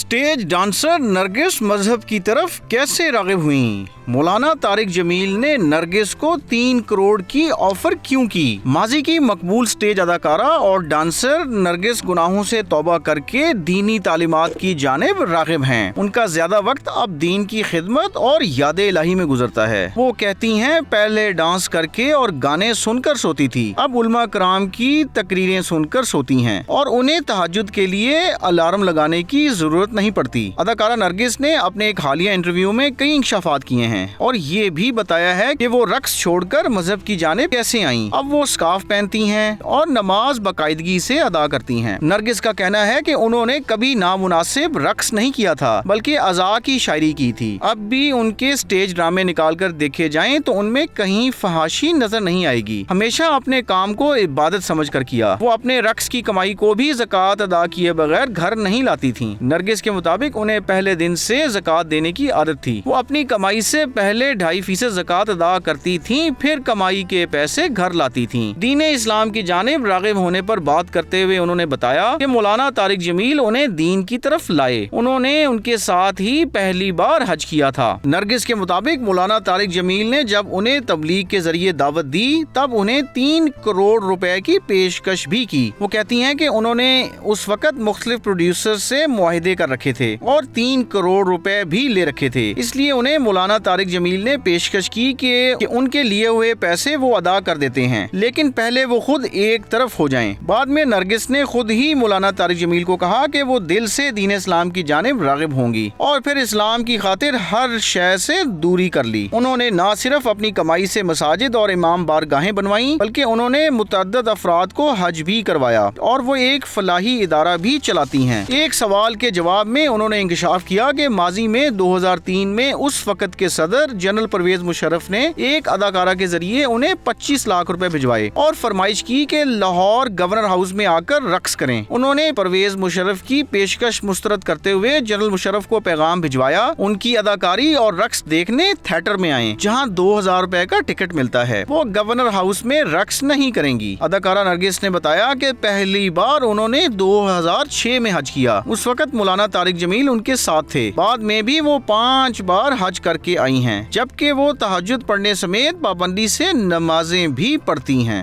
Stage dancer Nargis मजहब की तरफ कैसे राग़िब हुई? मौलाना तारिक जमील ने नरगिस को 3 करोड़ की ऑफर क्यों की? माजी की मकबूल स्टेज अदाकारा और डांसर नरगिस गुनाहों से तौबा करके दीनी तालीमात की जानिब राग़िब हैं। उनका ज्यादा वक्त अब दीन की खिदमत और याद इलाही में गुजरता है। वो कहती हैं, पहले डांस करके और गाने सुनकर सोती थी, अब उलमा कराम की तकरीरें सुनकर सोती हैं और उन्हें तहज्जुद के लिए अलार्म लगाने की जरूरत नहीं पड़ती। अदाकारा नरगिस ने अपने एक हालिया इंटरव्यू में कई इंकशाफात किए हैं और ये भी बताया है कि वो रक्स छोड़कर मजहब की जानिब कैसे आईं। अब वो स्कार्फ पहनती हैं और नमाज बाकायदगी से अदा करती हैं। नरगिस का कहना है कि उन्होंने कभी नामुनासिब रक्स नहीं किया था, बल्कि अज़ा की शायरी की थी। अब भी उनके स्टेज ड्रामे निकाल कर देखे जाएं तो उनमें कहीं फहाशी नजर नहीं आएगी। हमेशा अपने काम को इबादत समझ कर किया। वो अपने रक्स की कमाई को भी ज़कात अदा किए बगैर घर नहीं लाती थी। नरगिस के मुताबिक उन्हें पहले दिन से ज़कात देने की आदत थी। वो अपनी कमाई से पहले 2.5% ज़कात अदा करती थीं, फिर कमाई के पैसे घर लाती थीं। दीन इस्लाम की जानिब राग़िब होने पर बात करते हुए उन्होंने बताया कि मौलाना तारिक जमील उन्हें दीन की तरफ लाए। उन्होंने उनके साथ ही पहली बार हज किया था। नरगिस के मुताबिक मौलाना तारिक जमील ने जब उन्हें तबलीग के जरिए दावत दी तब उन्हें 3 करोड़ रुपए की पेशकश भी की। वो कहती हैं कि उन्होंने उस वक्त मुख्तलिफ प्रोड्यूसर से मुआहिदे कर रखे थे और 3 करोड़ रुपए भी ले रखे थे। इसलिए उन्हें मौलाना तारिक जमील ने पेशकश की कि उनके लिए हुए पैसे वो अदा कर देते हैं, लेकिन पहले वो खुद एक तरफ हो जाएं। बाद में नरगिस ने खुद ही मौलाना तारिक जमील को कहा कि वो दिल से दीन इस्लाम की जानिब राग़िब होंगी और फिर इस्लाम की खातिर हर शय से दूरी कर ली। उन्होंने न सिर्फ अपनी कमाई से मसाजिद और इमाम बारगाहें बनवाई, बल्कि उन्होंने मुतअद्दिद अफराद को हज भी करवाया और वो एक फलाही इदारा भी चलाती हैं। एक सवाल के जवाब में उन्होंने इंकशाफ किया कि माजी में 2003 में उस वक्त के सदर जनरल परवेज मुशर्रफ ने एक अदाकारा के जरिए उन्हें 25 लाख रुपए भिजवाए और फरमाइश की कि लाहौर गवर्नर हाउस में आकर रक्स करें। उन्होंने परवेज मुशर्रफ की पेशकश मुस्तरद करते हुए जनरल मुशर्रफ को पैगाम भिजवाया उनकी अदाकारी और रक्स देखने थिएटर में आए, जहां 2000 रुपए का टिकट मिलता है। वो गवर्नर हाउस में रक्स नहीं करेंगी। अदाकारा नरगिस ने बताया कि पहली बार उन्होंने 2006 में हज किया। उस वक्त मौलाना तारिक जमील उनके साथ थे। बाद में भी वो 5 बार हज करके आई हैं, जबकि वो तहज्जुद पढ़ने समेत पाबंदी से नमाजें भी पढ़ती हैं।